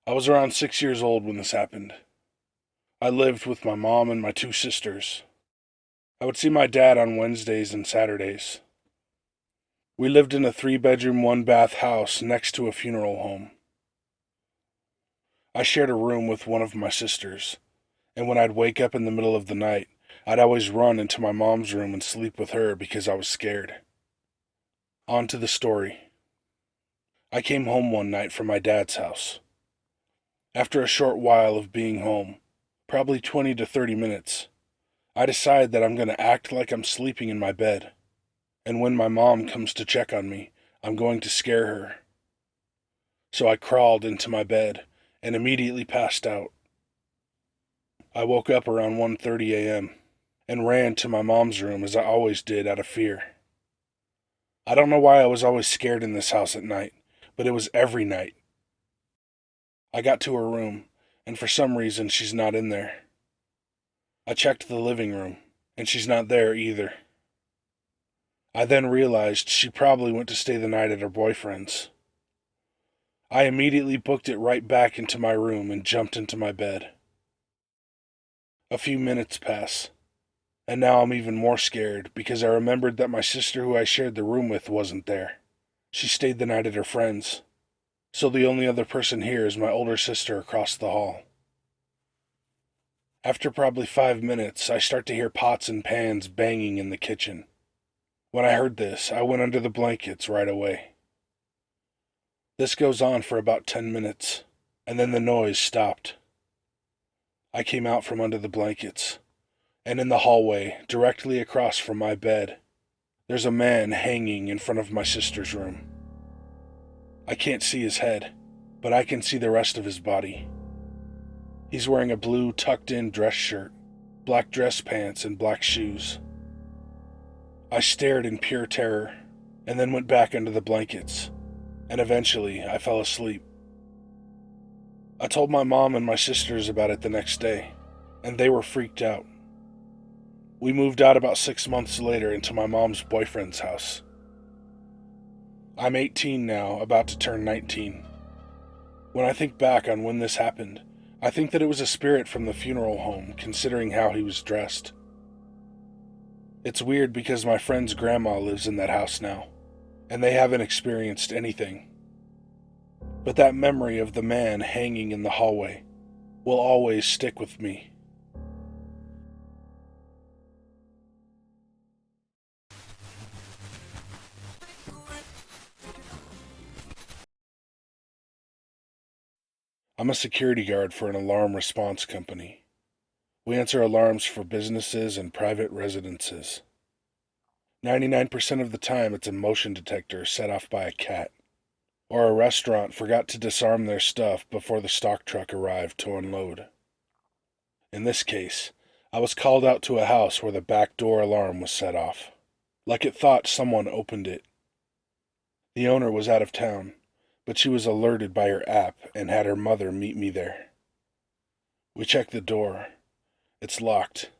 I was around 6 years old when this happened. I lived with my mom and my two sisters. I would see my dad on Wednesdays and Saturdays. We lived in a 3-bedroom, 1-bath house next to a funeral home. I shared a room with one of my sisters, and when I'd wake up in the middle of the night, I'd always run into my mom's room and sleep with her because I was scared. On to the story. I came home one night from my dad's house. After a short while of being home, probably 20 to 30 minutes, I decide that I'm going to act like I'm sleeping in my bed, and when my mom comes to check on me, I'm going to scare her. So I crawled into my bed and immediately passed out. I woke up around 1:30 a.m. and ran to my mom's room as I always did out of fear. I don't know why I was always scared in this house at night, but it was every night. I got to her room, and for some reason she's not in there. I checked the living room, and she's not there either. I then realized she probably went to stay the night at her boyfriend's. I immediately booked it right back into my room and jumped into my bed. A few minutes pass, and now I'm even more scared because I remembered that my sister who I shared the room with wasn't there. She stayed the night at her friend's, so the only other person here is my older sister across the hall. After probably 5 minutes, I start to hear pots and pans banging in the kitchen. When I heard this, I went under the blankets right away. This goes on for about 10 minutes, and then the noise stopped. I came out from under the blankets, and in the hallway, directly across from my bed, there's a man hanging in front of my sister's room. I can't see his head, but I can see the rest of his body. He's wearing a blue tucked-in dress shirt, black dress pants, and black shoes. I stared in pure terror, and then went back under the blankets, and eventually I fell asleep. I told my mom and my sisters about it the next day, and they were freaked out. We moved out about 6 months later into my mom's boyfriend's house. I'm 18 now, about to turn 19. When I think back on when this happened, I think that it was a spirit from the funeral home, considering how he was dressed. It's weird because my friend's grandma lives in that house now, and they haven't experienced anything. But that memory of the man hanging in the hallway will always stick with me. I'm a security guard for an alarm response company. We answer alarms for businesses and private residences. 99% of the time it's a motion detector set off by a cat, or a restaurant forgot to disarm their stuff before the stock truck arrived to unload. In this case, I was called out to a house where the back door alarm was set off, like it thought someone opened it. The owner was out of town, but she was alerted by her app and had her mother meet me there. We checked the door. It's locked.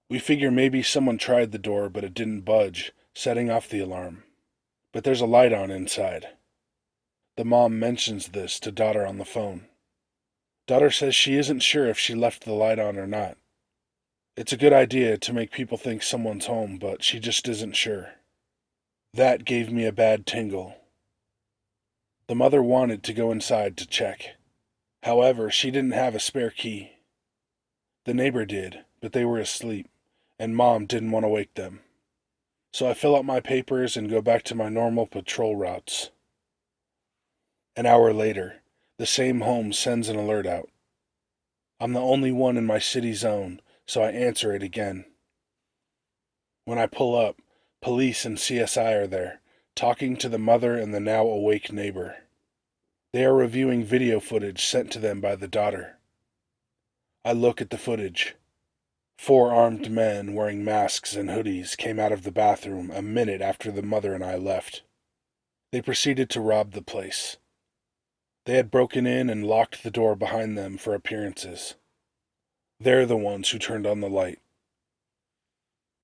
We figure maybe someone tried the door, but it didn't budge, setting off the alarm. But there's a light on inside. The mom mentions this to daughter on the phone. Daughter says she isn't sure if she left the light on or not. It's a good idea to make people think someone's home, but she just isn't sure. That gave me a bad tingle. The mother wanted to go inside to check. However, she didn't have a spare key. The neighbor did, but they were asleep, and Mom didn't want to wake them. So I fill out my papers and go back to my normal patrol routes. An hour later, the same home sends an alert out. I'm the only one in my city zone, so I answer it again. When I pull up, police and CSI are there, talking to the mother and the now awake neighbor. They are reviewing video footage sent to them by the daughter. I look at the footage. 4 armed men wearing masks and hoodies came out of the bathroom a minute after the mother and I left. They proceeded to rob the place. They had broken in and locked the door behind them for appearances. They're the ones who turned on the light.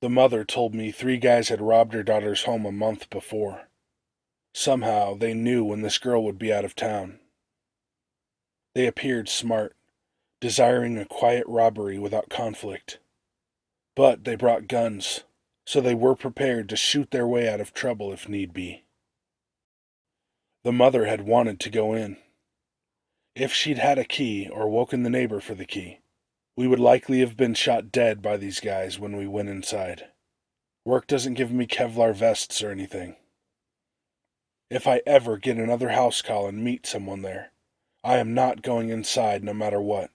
The mother told me 3 guys had robbed her daughter's home a month before. Somehow they knew when this girl would be out of town. They appeared smart, desiring a quiet robbery without conflict. But they brought guns, so they were prepared to shoot their way out of trouble if need be. The mother had wanted to go in. If she'd had a key or woken the neighbor for the key, we would likely have been shot dead by these guys when we went inside. Work doesn't give me Kevlar vests or anything. If I ever get another house call and meet someone there, I am not going inside no matter what.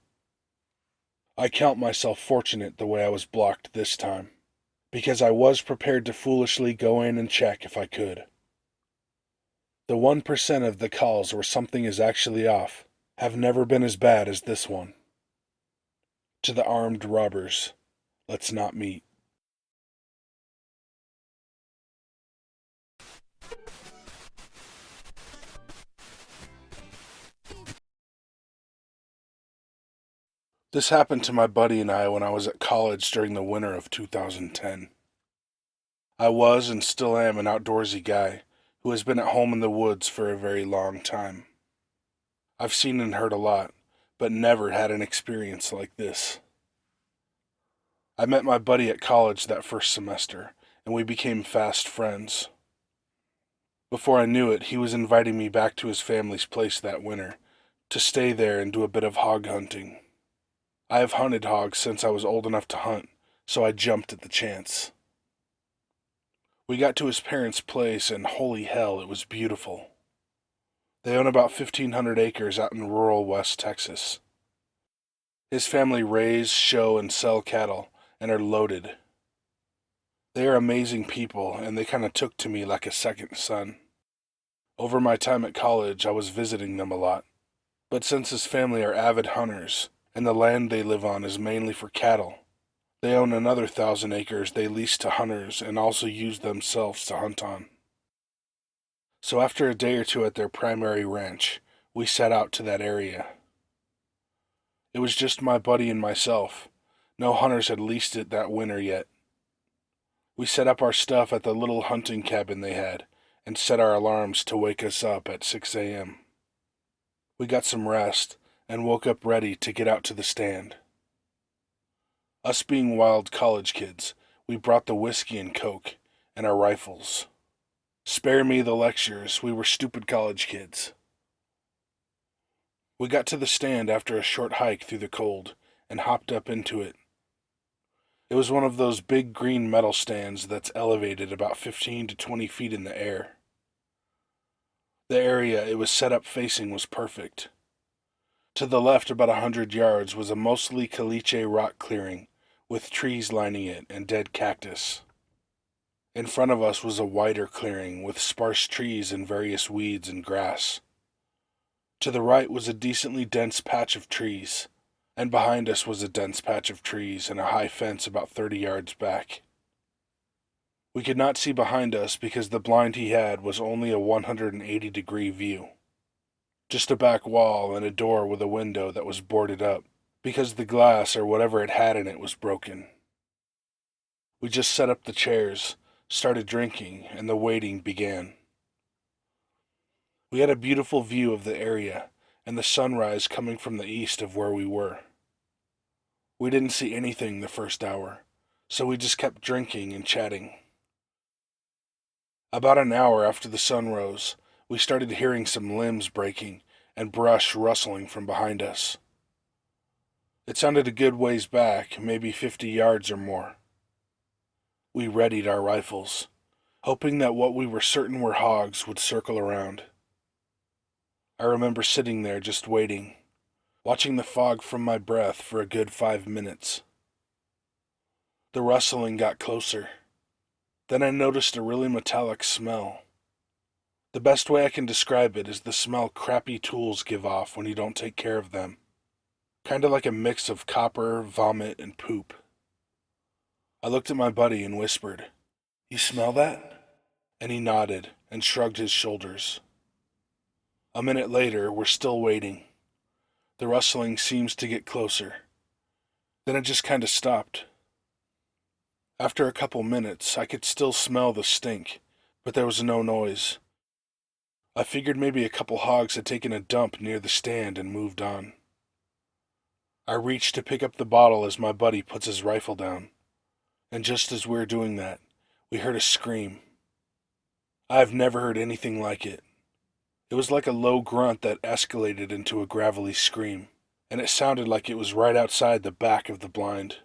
I count myself fortunate the way I was blocked this time, because I was prepared to foolishly go in and check if I could. The 1% of the calls where something is actually off have never been as bad as this one. To the armed robbers, let's not meet. This happened to my buddy and I when I was at college during the winter of 2010. I was and still am an outdoorsy guy who has been at home in the woods for a very long time. I've seen and heard a lot, but never had an experience like this. I met my buddy at college that first semester, and we became fast friends. Before I knew it, he was inviting me back to his family's place that winter to stay there and do a bit of hog hunting. I have hunted hogs since I was old enough to hunt, so I jumped at the chance. We got to his parents' place, and holy hell, it was beautiful. They own about 1,500 acres out in rural West Texas. His family raise, show, and sell cattle, and are loaded. They are amazing people, and they kind of took to me like a second son. Over my time at college, I was visiting them a lot. But since his family are avid hunters, and the land they live on is mainly for cattle, they own another 1,000 acres they lease to hunters and also use themselves to hunt on. So after a day or two at their primary ranch, we set out to that area. It was just my buddy and myself. No hunters had leased it that winter yet. We set up our stuff at the little hunting cabin they had, and set our alarms to wake us up at 6 a.m. We got some rest, and woke up ready to get out to the stand. Us being wild college kids, we brought the whiskey and coke, and our rifles. Spare me the lectures, we were stupid college kids. We got to the stand after a short hike through the cold, and hopped up into it. It was one of those big green metal stands that's elevated about 15 to 20 feet in the air. The area it was set up facing was perfect. To the left about 100 yards was a mostly caliche rock clearing, with trees lining it and dead cactus. In front of us was a wider clearing with sparse trees and various weeds and grass. To the right was a decently dense patch of trees, and behind us was a dense patch of trees and a high fence about 30 yards back. We could not see behind us because the blind he had was only a 180-degree view. Just a back wall and a door with a window that was boarded up, because the glass or whatever it had in it was broken. We just set up the chairs, started drinking, and the waiting began. We had a beautiful view of the area, and the sunrise coming from the east of where we were. We didn't see anything the first hour, so we just kept drinking and chatting. About an hour after the sun rose, we started hearing some limbs breaking and brush rustling from behind us. It sounded a good ways back, maybe 50 yards or more. We readied our rifles, hoping that what we were certain were hogs would circle around. I remember sitting there just waiting, watching the fog from my breath for a good 5 minutes. The rustling got closer. Then I noticed a really metallic smell. The best way I can describe it is the smell crappy tools give off when you don't take care of them. Kinda like a mix of copper, vomit, and poop. I looked at my buddy and whispered, "You smell that?" And he nodded and shrugged his shoulders. A minute later, we're still waiting. The rustling seems to get closer. Then it just kinda stopped. After a couple minutes, I could still smell the stink, but there was no noise. I figured maybe a couple hogs had taken a dump near the stand and moved on. I reached to pick up the bottle as my buddy puts his rifle down, and just as we were doing that, we heard a scream. I have never heard anything like it. It was like a low grunt that escalated into a gravelly scream, and it sounded like it was right outside the back of the blind.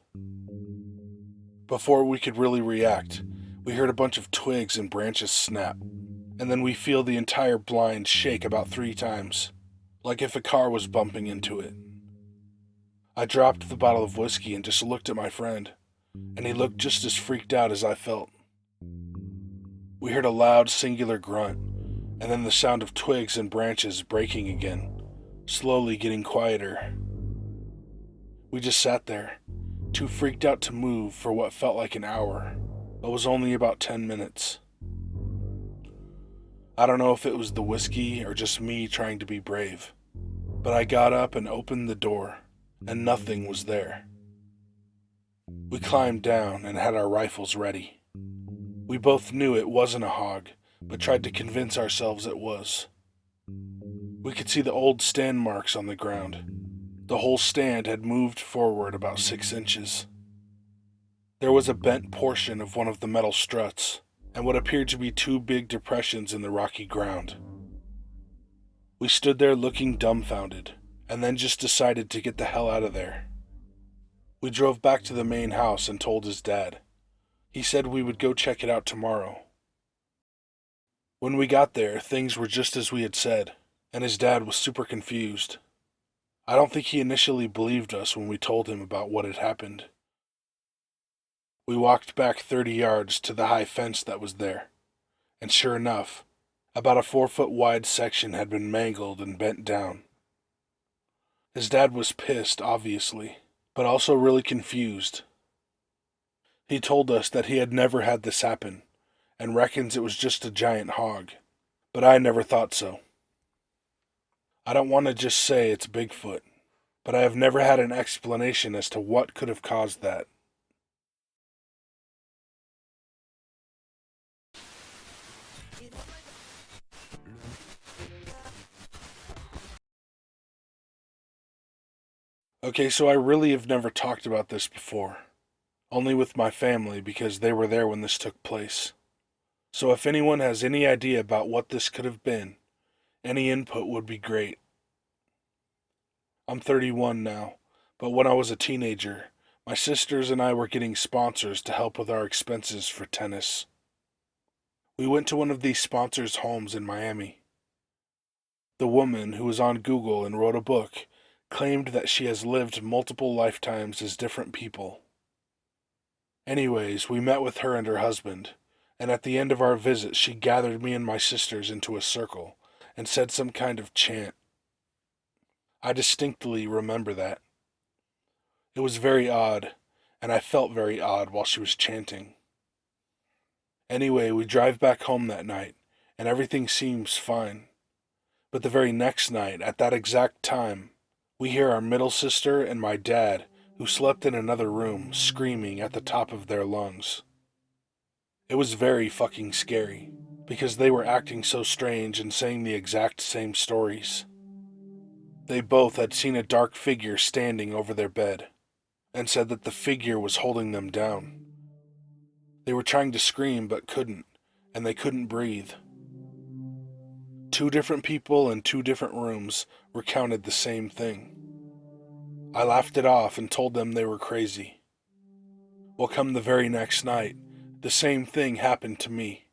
Before we could really react, we heard a bunch of twigs and branches snap, and then we feel the entire blind shake about 3 times, like if a car was bumping into it. I dropped the bottle of whiskey and just looked at my friend, and he looked just as freaked out as I felt. We heard a loud, singular grunt, and then the sound of twigs and branches breaking again, slowly getting quieter. We just sat there, too freaked out to move for what felt like an hour, but was only about 10 minutes. I don't know if it was the whiskey or just me trying to be brave, but I got up and opened the door, and nothing was there. We climbed down and had our rifles ready. We both knew it wasn't a hog, but tried to convince ourselves it was. We could see the old stand marks on the ground. The whole stand had moved forward about 6 inches. There was a bent portion of one of the metal struts, and what appeared to be 2 big depressions in the rocky ground. We stood there looking dumbfounded, and then just decided to get the hell out of there. We drove back to the main house and told his dad. He said we would go check it out tomorrow. When we got there, things were just as we had said, and his dad was super confused. I don't think he initially believed us when we told him about what had happened. We walked back 30 yards to the high fence that was there, and sure enough, about a 4-foot wide section had been mangled and bent down. His dad was pissed, obviously, but also really confused. He told us that he had never had this happen, and reckons it was just a giant hog, but I never thought so. I don't want to just say it's Bigfoot, but I have never had an explanation as to what could have caused that. Okay, so I really have never talked about this before, only with my family because they were there when this took place. So if anyone has any idea about what this could have been, any input would be great. I'm 31 now, but when I was a teenager, my sisters and I were getting sponsors to help with our expenses for tennis. We went to one of these sponsors' homes in Miami. The woman, who was on Google and wrote a book, claimed that she has lived multiple lifetimes as different people. Anyways, we met with her and her husband, and at the end of our visit she gathered me and my sisters into a circle and said some kind of chant. I distinctly remember that. It was very odd, and I felt very odd while she was chanting. Anyway, we drive back home that night, and everything seems fine. But the very next night, at that exact time, we hear our middle sister and my dad, who slept in another room, screaming at the top of their lungs. It was very fucking scary, because they were acting so strange and saying the exact same stories. They both had seen a dark figure standing over their bed, and said that the figure was holding them down. They were trying to scream but couldn't, and they couldn't breathe. 2 different people in 2 different rooms recounted the same thing. I laughed it off and told them they were crazy. Well, come the very next night, the same thing happened to me.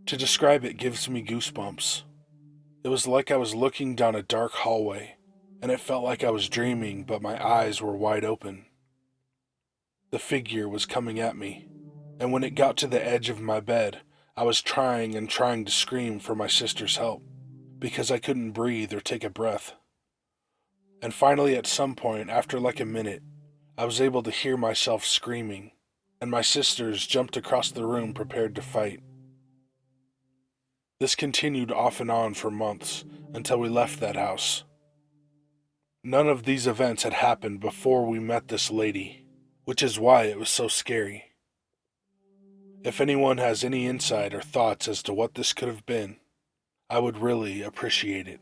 To describe it gives me goosebumps. It was like I was looking down a dark hallway, and it felt like I was dreaming, but my eyes were wide open. The figure was coming at me, and when it got to the edge of my bed, I was trying to scream for my sister's help, because I couldn't breathe or take a breath. And finally, at some point, after like a minute, I was able to hear myself screaming, and my sisters jumped across the room prepared to fight. This continued off and on for months, until we left that house. None of these events had happened before we met this lady, which is why it was so scary. If anyone has any insight or thoughts as to what this could have been, I would really appreciate it.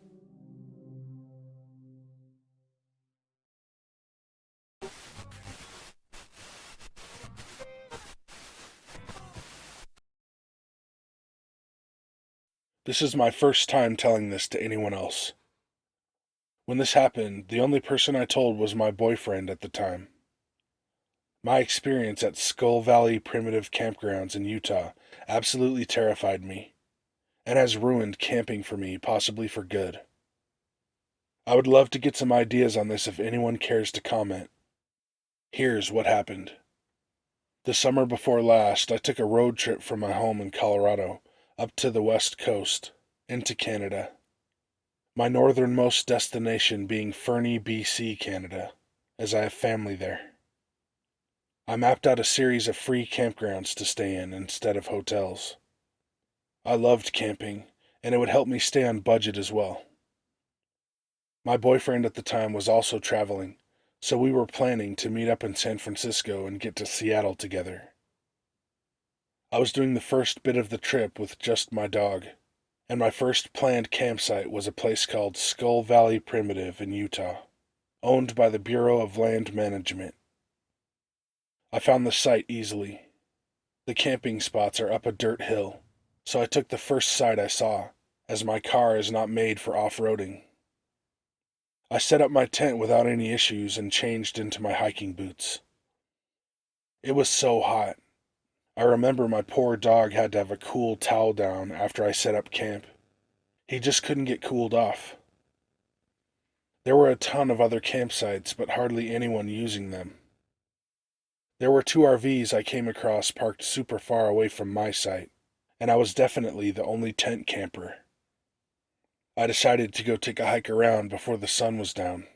This is my first time telling this to anyone else. When this happened, the only person I told was my boyfriend at the time. My experience at Skull Valley Primitive Campgrounds in Utah absolutely terrified me, and has ruined camping for me, possibly for good. I would love to get some ideas on this if anyone cares to comment. Here's what happened. The summer before last, I took a road trip from my home in Colorado up to the west coast, into Canada. My northernmost destination being Fernie, BC, Canada, as I have family there. I mapped out a series of free campgrounds to stay in instead of hotels. I loved camping, and it would help me stay on budget as well. My boyfriend at the time was also traveling, so we were planning to meet up in San Francisco and get to Seattle together. I was doing the first bit of the trip with just my dog, and my first planned campsite was a place called Skull Valley Primitive in Utah, owned by the Bureau of Land Management. I found the site easily. The camping spots are up a dirt hill, so I took the first site I saw, as my car is not made for off-roading. I set up my tent without any issues and changed into my hiking boots. It was so hot. I remember my poor dog had to have a cool towel down after I set up camp. He just couldn't get cooled off. There were a ton of other campsites, but hardly anyone using them. There were 2 RVs I came across parked super far away from my site, and I was definitely the only tent camper. I decided to go take a hike around before the sun was down.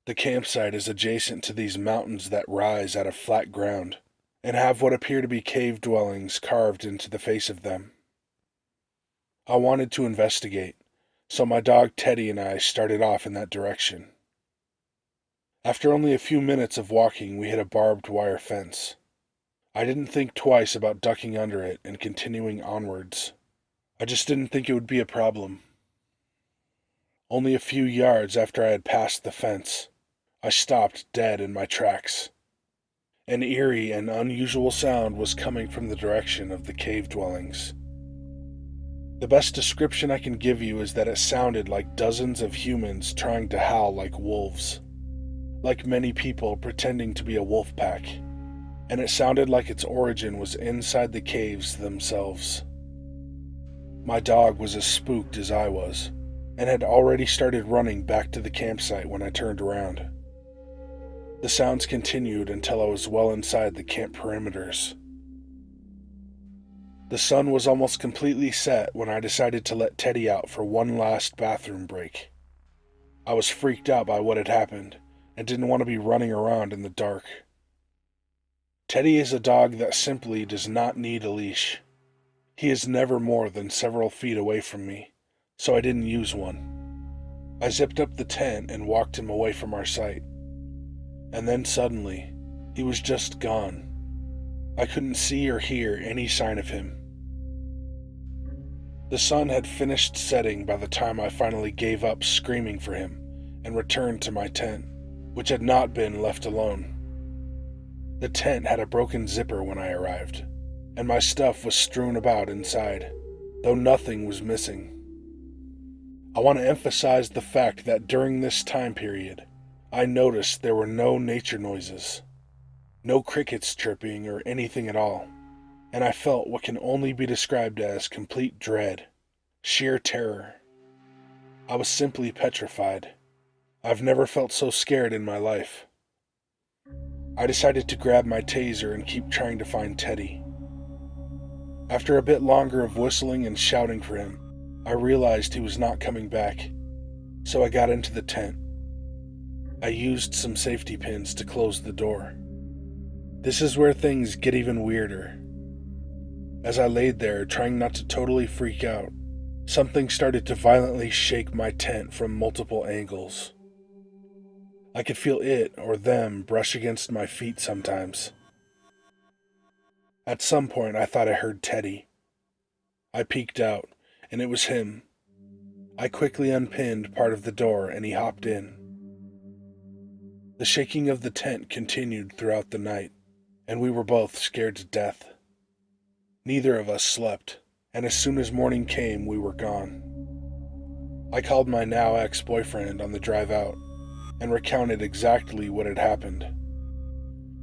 The campsite is adjacent to these mountains that rise out of flat ground, and have what appear to be cave dwellings carved into the face of them. I wanted to investigate, so my dog Teddy and I started off in that direction. After only a few minutes of walking, we hit a barbed wire fence. I didn't think twice about ducking under it and continuing onwards. I just didn't think it would be a problem. Only a few yards after I had passed the fence, I stopped dead in my tracks. An eerie and unusual sound was coming from the direction of the cave dwellings. The best description I can give you is that it sounded like dozens of humans trying to howl like wolves, like many people pretending to be a wolf pack, and it sounded like its origin was inside the caves themselves. My dog was as spooked as I was, and had already started running back to the campsite when I turned around. The sounds continued until I was well inside the camp perimeters. The sun was almost completely set when I decided to let Teddy out for one last bathroom break. I was freaked out by what had happened, and didn't want to be running around in the dark. Teddy is a dog that simply does not need a leash. He is never more than several feet away from me, so I didn't use one. I zipped up the tent and walked him away from our site. And then suddenly, he was just gone. I couldn't see or hear any sign of him. The sun had finished setting by the time I finally gave up screaming for him and returned to my tent, which had not been left alone. The tent had a broken zipper when I arrived, and my stuff was strewn about inside, though nothing was missing. I want to emphasize the fact that during this time period, I noticed there were no nature noises, no crickets chirping or anything at all, and I felt what can only be described as complete dread, sheer terror. I was simply petrified. I've never felt so scared in my life. I decided to grab my taser and keep trying to find Teddy. After a bit longer of whistling and shouting for him, I realized he was not coming back, so I got into the tent. I used some safety pins to close the door. This is where things get even weirder. As I laid there, trying not to totally freak out, something started to violently shake my tent from multiple angles. I could feel it or them brush against my feet sometimes. At some point, I thought I heard Teddy. I peeked out, and it was him. I quickly unpinned part of the door, and he hopped in. The shaking of the tent continued throughout the night, and we were both scared to death. Neither of us slept, and as soon as morning came, we were gone. I called my now ex-boyfriend on the drive out and recounted exactly what had happened.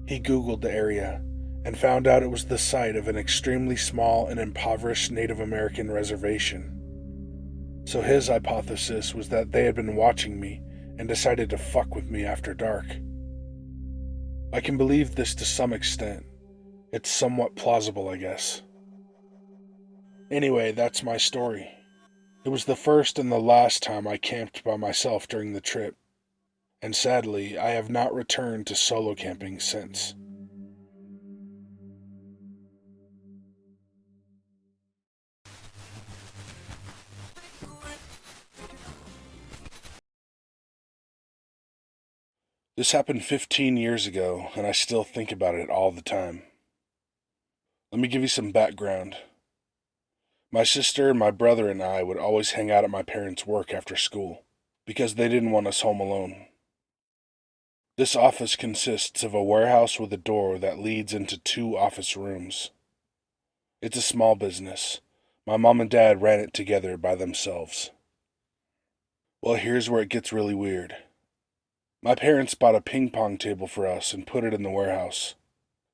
He Googled the area and found out it was the site of an extremely small and impoverished Native American reservation. So his hypothesis was that they had been watching me and decided to fuck with me after dark. I can believe this to some extent. It's somewhat plausible, I guess. Anyway, that's my story. It was the first and the last time I camped by myself during the trip, and sadly, I have not returned to solo camping since. This happened 15 years ago, and I still think about it all the time. Let me give you some background. My sister and my brother and I would always hang out at my parents' work after school, because they didn't want us home alone. This office consists of a warehouse with a door that leads into 2 office rooms. It's a small business. My mom and dad ran it together by themselves. Well, here's where it gets really weird. My parents bought a ping pong table for us and put it in the warehouse,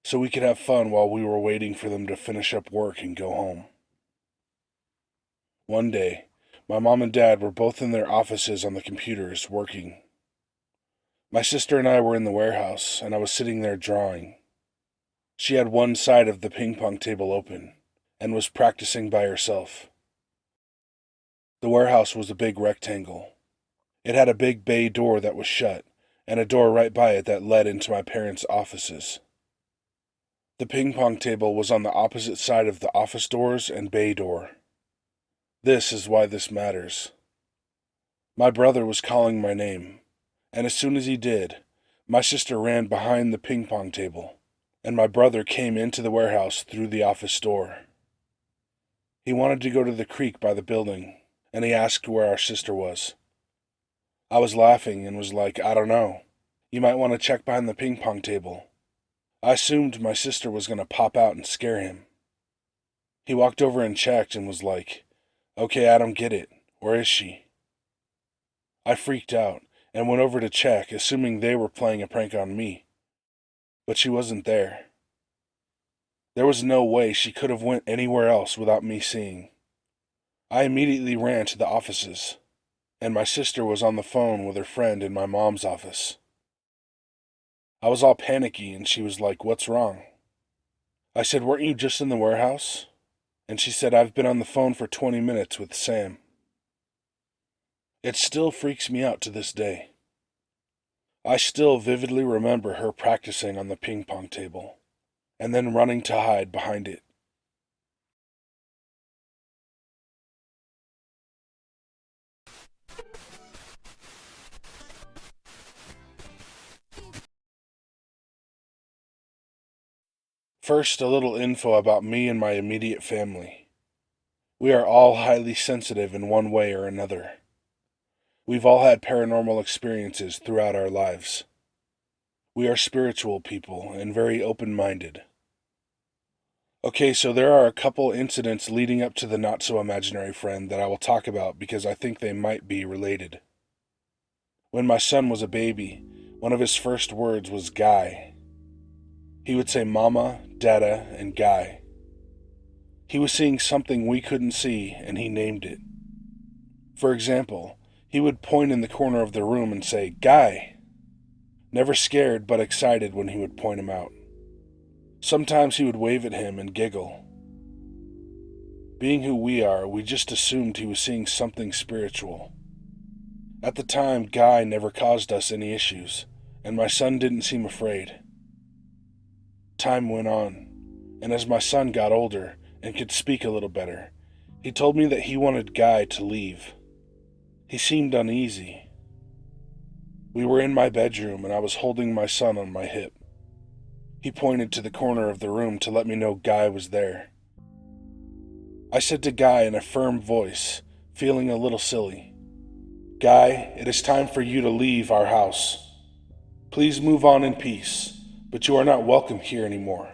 so we could have fun while we were waiting for them to finish up work and go home. One day, my mom and dad were both in their offices on the computers working. My sister and I were in the warehouse, and I was sitting there drawing. She had one side of the ping pong table open, and was practicing by herself. The warehouse was a big rectangle. It had a big bay door that was shut, and a door right by it that led into my parents' offices. The ping pong table was on the opposite side of the office doors and bay door. This is why this matters. My brother was calling my name, and as soon as he did, my sister ran behind the ping pong table, and my brother came into the warehouse through the office door. He wanted to go to the creek by the building, and he asked where our sister was. I was laughing and was like, I don't know. You might want to check behind the ping pong table. I assumed my sister was going to pop out and scare him. He walked over and checked and was like, okay, I don't get it. Where is she? I freaked out and went over to check, assuming they were playing a prank on me. But she wasn't there. There was no way she could have went anywhere else without me seeing. I immediately ran to the offices, and my sister was on the phone with her friend in my mom's office. I was all panicky, and she was like, what's wrong? I said, weren't you just in the warehouse? And she said, I've been on the phone for 20 minutes with Sam. It still freaks me out to this day. I still vividly remember her practicing on the ping pong table, and then running to hide behind it. First, a little info about me and my immediate family. We are all highly sensitive in one way or another. We've all had paranormal experiences throughout our lives. We are spiritual people and very open-minded. Okay, so there are a couple incidents leading up to the not-so-imaginary friend that I will talk about because I think they might be related. When my son was a baby, one of his first words was Guy. He would say Mama, Dada, and Guy. He was seeing something we couldn't see, and he named it. For example, he would point in the corner of the room and say, Guy! Never scared, but excited when he would point him out. Sometimes he would wave at him and giggle. Being who we are, we just assumed he was seeing something spiritual. At the time, Guy never caused us any issues, and my son didn't seem afraid. Time went on, and as my son got older and could speak a little better, he told me that he wanted Guy to leave. He seemed uneasy. We were in my bedroom and I was holding my son on my hip. He pointed to the corner of the room to let me know Guy was there. I said to Guy in a firm voice, feeling a little silly, Guy, it is time for you to leave our house. Please move on in peace, but you are not welcome here anymore.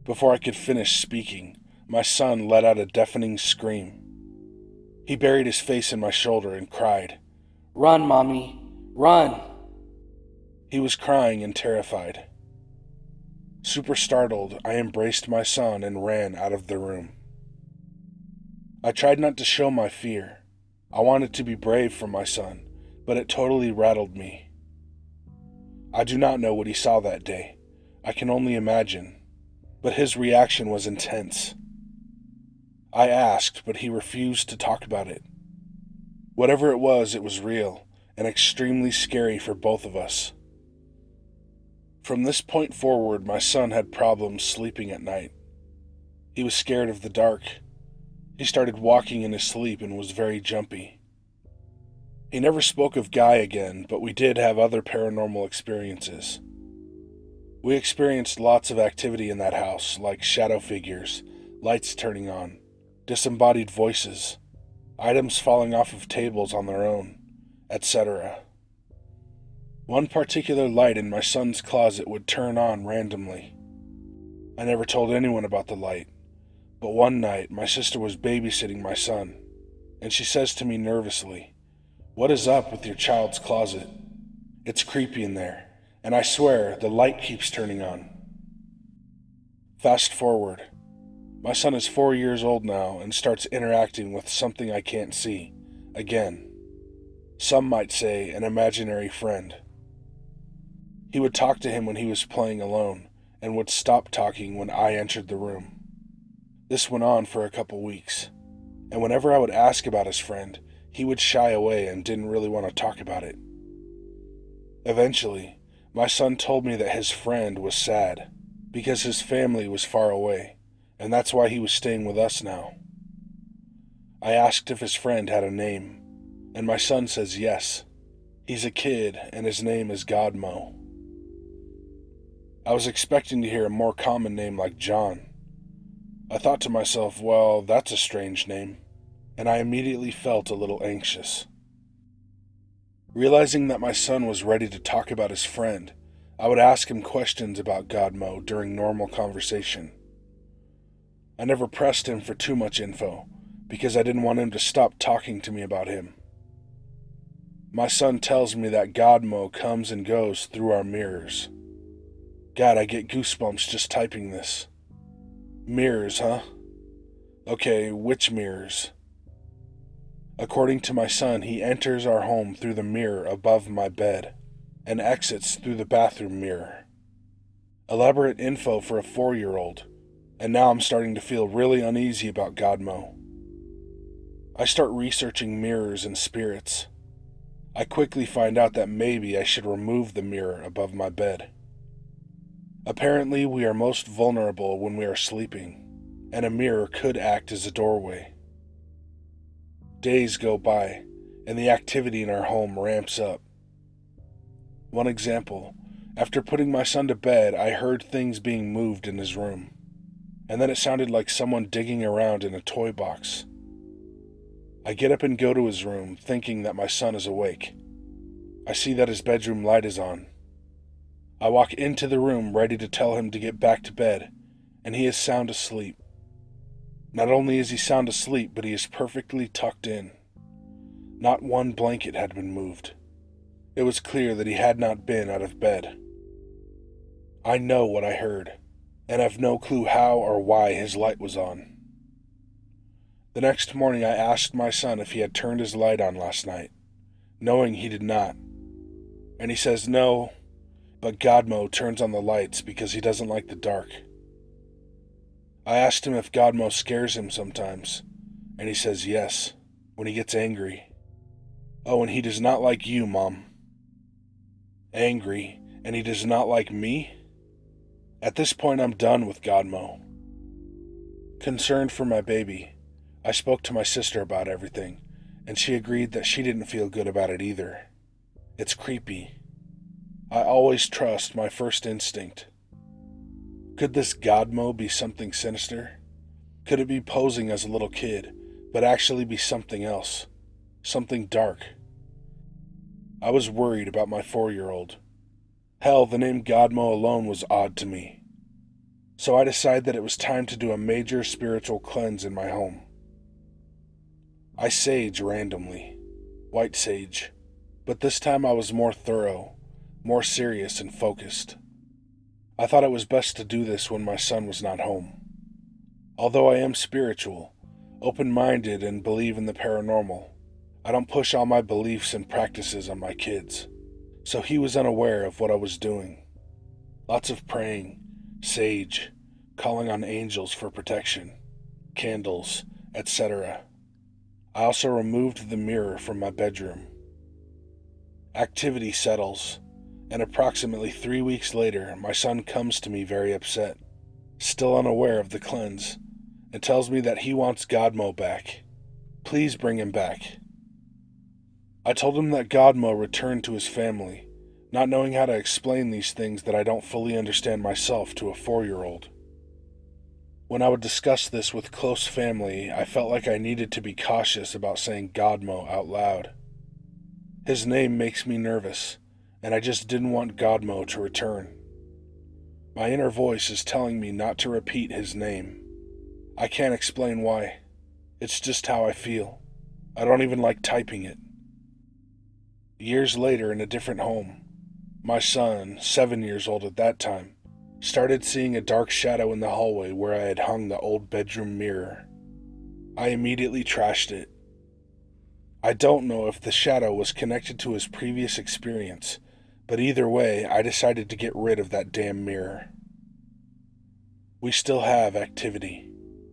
Before I could finish speaking, my son let out a deafening scream. He buried his face in my shoulder and cried, "Run, Mommy, run!" He was crying and terrified. Super startled, I embraced my son and ran out of the room. I tried not to show my fear. I wanted to be brave for my son, but it totally rattled me. I do not know what he saw that day. I can only imagine, but his reaction was intense. I asked, but he refused to talk about it. Whatever it was real and extremely scary for both of us. From this point forward, my son had problems sleeping at night. He was scared of the dark. He started walking in his sleep and was very jumpy. He never spoke of Guy again, but we did have other paranormal experiences. We experienced lots of activity in that house, like shadow figures, lights turning on, disembodied voices, items falling off of tables on their own, etc. One particular light in my son's closet would turn on randomly. I never told anyone about the light, but one night my sister was babysitting my son, and she says to me nervously, "What is up with your child's closet? It's creepy in there, and I swear the light keeps turning on." Fast forward. My son is 4 years old now and starts interacting with something I can't see. Again. Some might say an imaginary friend. He would talk to him when he was playing alone, and would stop talking when I entered the room. This went on for a couple weeks, and whenever I would ask about his friend, he would shy away and didn't really want to talk about it. Eventually, my son told me that his friend was sad, because his family was far away, and that's why he was staying with us now. I asked if his friend had a name, and my son says yes. He's a kid, and his name is Godmo. I was expecting to hear a more common name like John. I thought to myself, well, that's a strange name, and I immediately felt a little anxious. Realizing that my son was ready to talk about his friend, I would ask him questions about Godmo during normal conversation. I never pressed him for too much info, because I didn't want him to stop talking to me about him. My son tells me that Godmo comes and goes through our mirrors. God, I get goosebumps just typing this. Mirrors, huh? Okay, which mirrors? According to my son, he enters our home through the mirror above my bed and exits through the bathroom mirror. Elaborate info for a 4-year-old, and now I'm starting to feel really uneasy about Godmo. I start researching mirrors and spirits. I quickly find out that maybe I should remove the mirror above my bed. Apparently, we are most vulnerable when we are sleeping, and a mirror could act as a doorway. Days go by, and the activity in our home ramps up. One example, after putting my son to bed, I heard things being moved in his room, and then it sounded like someone digging around in a toy box. I get up and go to his room, thinking that my son is awake. I see that his bedroom light is on. I walk into the room ready to tell him to get back to bed, and he is sound asleep. Not only is he sound asleep, but he is perfectly tucked in. Not one blanket had been moved. It was clear that he had not been out of bed. I know what I heard, and have no clue how or why his light was on. The next morning I asked my son if he had turned his light on last night, knowing he did not. And he says no, but Godmo turns on the lights because he doesn't like the dark. I asked him if Godmo scares him sometimes, and he says yes, when he gets angry. Oh, and he does not like you, Mom. Angry, and he does not like me? At this point, I'm done with Godmo. Concerned for my baby, I spoke to my sister about everything, and she agreed that she didn't feel good about it either. It's creepy. I always trust my first instinct. Could this Godmo be something sinister? Could it be posing as a little kid, but actually be something else? Something dark? I was worried about my 4-year-old. Hell, the name Godmo alone was odd to me. So I decided that it was time to do a major spiritual cleanse in my home. I sage randomly, white sage, but this time I was more thorough, more serious and focused. I thought it was best to do this when my son was not home. Although I am spiritual, open-minded, and believe in the paranormal, I don't push all my beliefs and practices on my kids, so he was unaware of what I was doing. Lots of praying, sage, calling on angels for protection, candles, etc. I also removed the mirror from my bedroom. Activity settles, and approximately 3 weeks later, my son comes to me very upset, still unaware of the cleanse, and tells me that he wants Godmo back. Please bring him back. I told him that Godmo returned to his family, not knowing how to explain these things that I don't fully understand myself to a 4-year-old. When I would discuss this with close family, I felt like I needed to be cautious about saying Godmo out loud. His name makes me nervous, and I just didn't want Godmo to return. My inner voice is telling me not to repeat his name. I can't explain why. It's just how I feel. I don't even like typing it. Years later, in a different home, my son, 7 years old at that time, started seeing a dark shadow in the hallway where I had hung the old bedroom mirror. I immediately trashed it. I don't know if the shadow was connected to his previous experience, but either way, I decided to get rid of that damn mirror. We still have activity,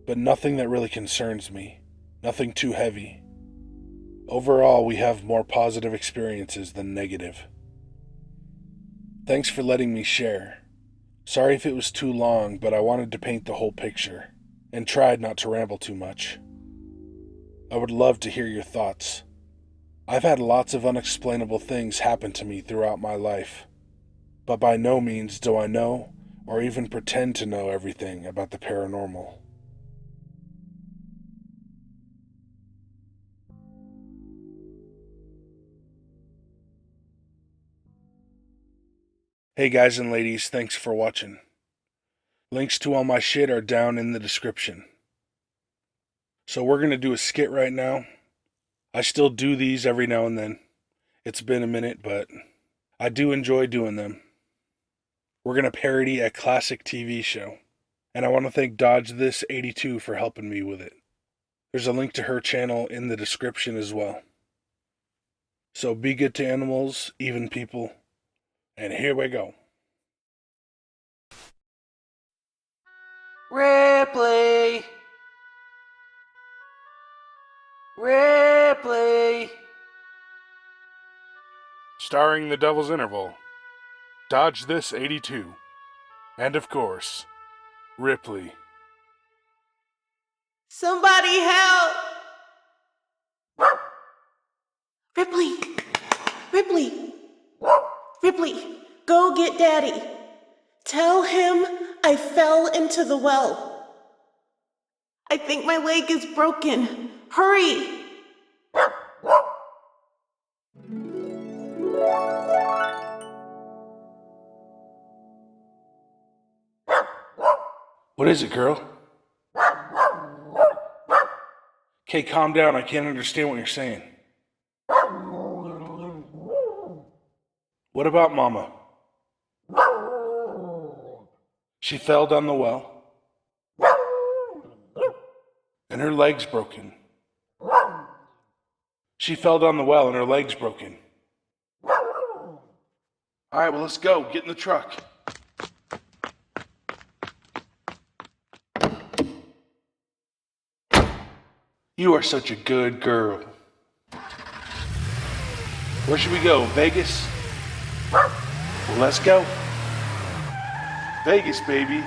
but nothing that really concerns me, nothing too heavy. Overall, we have more positive experiences than negative. Thanks for letting me share. Sorry if it was too long, but I wanted to paint the whole picture, and tried not to ramble too much. I would love to hear your thoughts. I've had lots of unexplainable things happen to me throughout my life, but by no means do I know, or even pretend to know everything about the paranormal. Hey guys and ladies, thanks for watching. Links to all my shit are down in the description. So we're gonna do a skit right now. I still do these every now and then. It's been a minute, but I do enjoy doing them. We're gonna parody a classic TV show, and I want to thank DodgeThis 82 for helping me with it. There's a link to her channel in the description as well. So be good to animals, even people, and here we go. Ripley! Ripley! Starring The Devil's Interval, DodgeThis 82, and of course, Ripley. Somebody help! Ripley! Ripley! Ripley, go get Daddy. Tell him I fell into the well. I think my leg is broken. Hurry! What is it, girl? Okay, calm down. I can't understand what you're saying. What about Mama? She fell down the well, and her leg's broken. She fell down the well, and her leg's broken. All right, well, let's go. Get in the truck. You are such a good girl. Where should we go? Vegas? Well, let's go. Vegas, baby.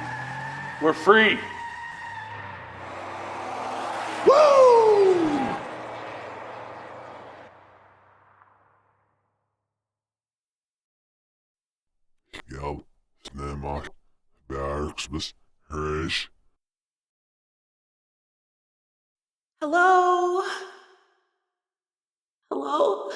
We're free. Woo! Ja, snälla, Bergsbus, Rish. Hello? Hello?